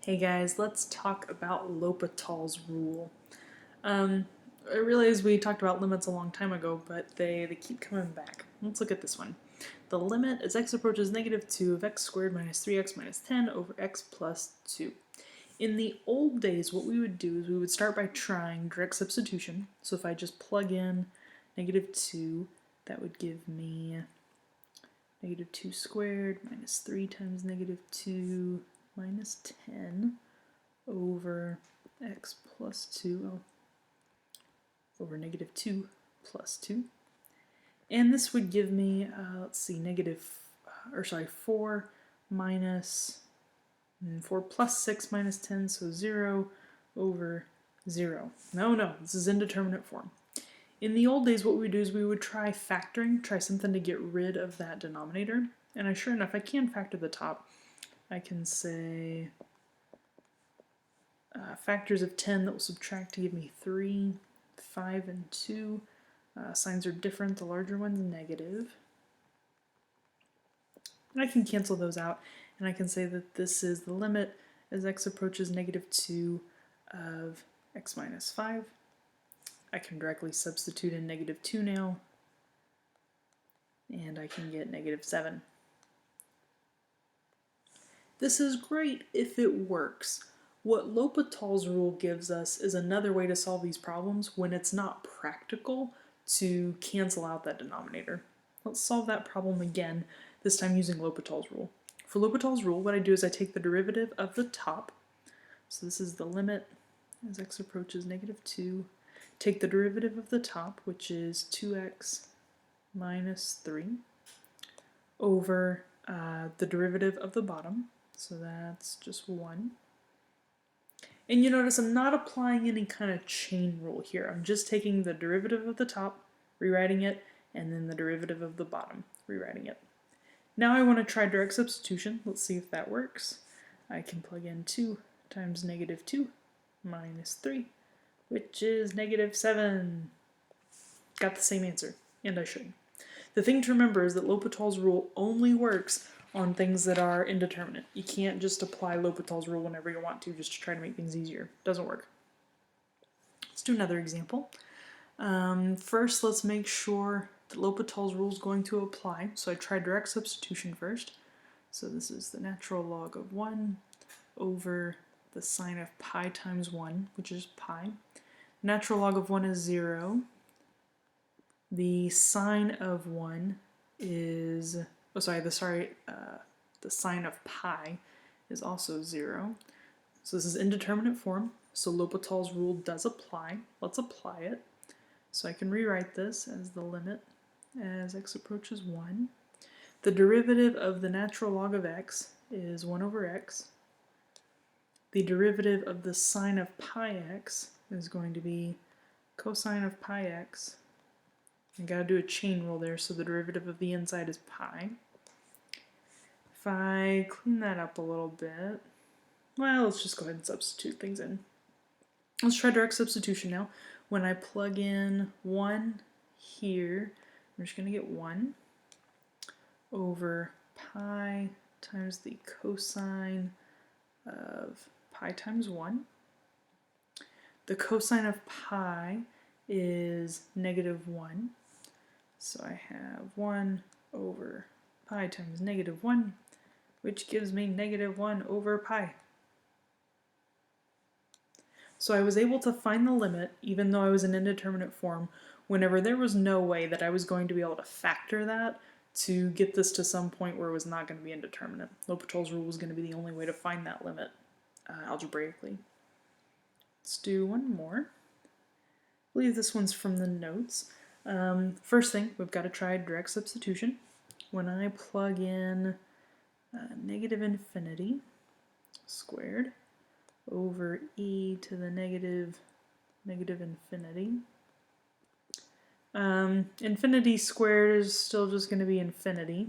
Hey guys, let's talk about L'Hopital's rule. I realize we talked about limits a long time ago, but they keep coming back. Let's look at this one. The limit as x approaches negative 2 of x squared minus 3x minus 10 over x plus 2. In the old days, what we would do is we would start by trying direct substitution. So if I just plug in negative 2, that would give me negative 2 squared minus 3 times negative 2 minus 10 over x plus 2 over negative 2 plus 2. And this would give me, let's see, 4 minus 4 plus 6 minus 10, so 0 over 0. No, this is indeterminate form. In the old days, what we would do is we would try factoring, try something to get rid of that denominator. And sure enough, I can factor the top. I can say factors of 10 that will subtract to give me 3, 5, and 2. Signs are different. The larger one's negative. And I can cancel those out, and I can say that this is the limit as x approaches negative 2 of x minus 5. I can directly substitute in negative 2 now, and I can get negative 7. This is great if it works. What L'Hopital's rule gives us is another way to solve these problems when it's not practical to cancel out that denominator. Let's solve that problem again, this time using L'Hopital's rule. For L'Hopital's rule, what I do is I take the derivative of the top, so this is the limit as x approaches negative 2, take the derivative of the top, which is 2x minus 3, over the derivative of the bottom, so that's just 1. And you notice I'm not applying any kind of chain rule here. I'm just taking the derivative of the top, rewriting it, and then the derivative of the bottom, rewriting it. Now I want to try direct substitution. Let's see if that works. I can plug in 2 times negative 2 minus 3, which is negative 7. Got the same answer, and I should. The thing to remember is that L'Hopital's rule only works on things that are indeterminate. You can't just apply L'Hopital's rule whenever you want to just to try to make things easier. It doesn't work. Let's do another example. First, let's make sure that L'Hopital's rule is going to apply. So I try direct substitution first. So this is the natural log of 1 over the sine of pi times 1, which is pi. Natural log of 1 is 0. The sine of 1 is, the sine of pi is also 0. So this is indeterminate form, so L'Hopital's rule does apply. Let's apply it. So I can rewrite this as the limit as x approaches 1. The derivative of the natural log of x is 1 over x. The derivative of the sine of pi x is going to be cosine of pi x. I gotta do a chain rule there, so the derivative of the inside is pi. If I clean that up a little bit, well, let's just go ahead and substitute things in. Let's try direct substitution now. When I plug in 1 here, I'm just gonna get 1 over pi times the cosine of pi times 1. The cosine of pi is negative 1. So I have 1 over pi times negative 1, which gives me negative 1 over pi. So I was able to find the limit, even though I was in indeterminate form, whenever there was no way that I was going to be able to factor that to get this to some point where it was not going to be indeterminate. L'Hopital's rule was going to be the only way to find that limit algebraically. Let's do one more. I believe this one's from the notes. First thing, we've got to try direct substitution. When I plug in negative infinity squared over e to the negative infinity. Infinity squared is still just going to be infinity.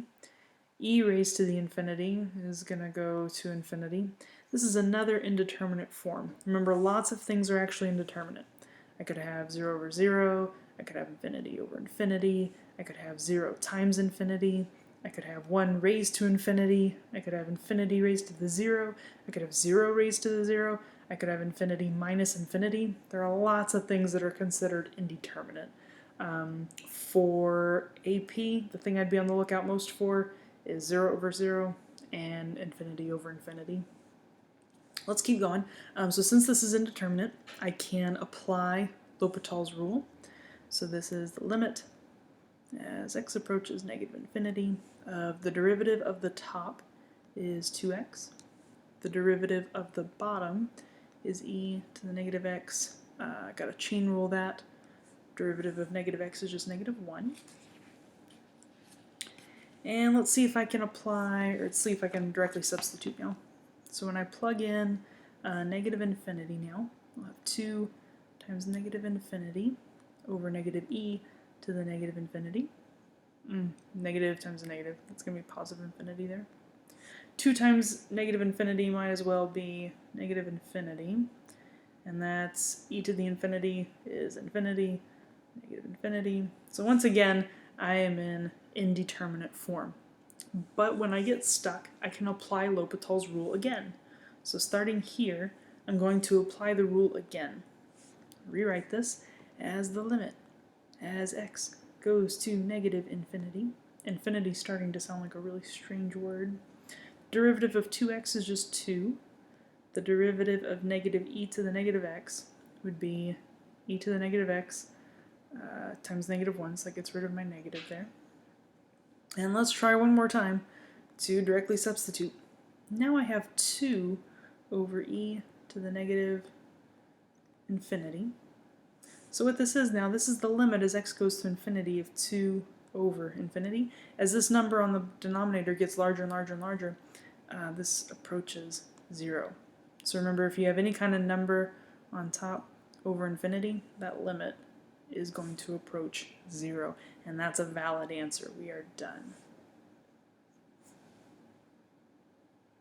E raised to the infinity is going to go to infinity. This is another indeterminate form. Remember, lots of things are actually indeterminate. I could have 0 over 0, I could have infinity over infinity, I could have 0 times infinity. I could have 1 raised to infinity, I could have infinity raised to the 0, I could have 0 raised to the 0, I could have infinity minus infinity. There are lots of things that are considered indeterminate. For AP, the thing I'd be on the lookout most for is 0 over 0 and infinity over infinity. Let's keep going. So since this is indeterminate, I can apply L'Hopital's rule. So this is the limit as x approaches negative infinity of the derivative of the top is 2x. The derivative of the bottom is e to the negative x. I got to chain rule that. Derivative of negative x is just negative 1. And let's see if I can apply, or let's see if I can directly substitute now. So when I plug in negative infinity now, I'll have 2 times negative infinity over negative e to the negative infinity. Negative times a negative, that's going to be positive infinity there. 2 times negative infinity might as well be negative infinity. And that's e to the infinity is infinity, negative infinity. So once again, I am in indeterminate form. But when I get stuck, I can apply L'Hopital's rule again. So starting here, I'm going to apply the rule again. Rewrite this as the limit as x goes to negative infinity. Infinity starting to sound like a really strange word. Derivative of 2x is just 2. The derivative of negative e to the negative x would be e to the negative x times negative 1, so that gets rid of my negative there. And let's try one more time to directly substitute. Now I have 2 over e to the negative infinity. So what this is now, this is the limit as x goes to infinity of 2 over infinity. As this number on the denominator gets larger and larger and larger, this approaches 0. So remember, if you have any kind of number on top over infinity, that limit is going to approach 0. And that's a valid answer. We are done.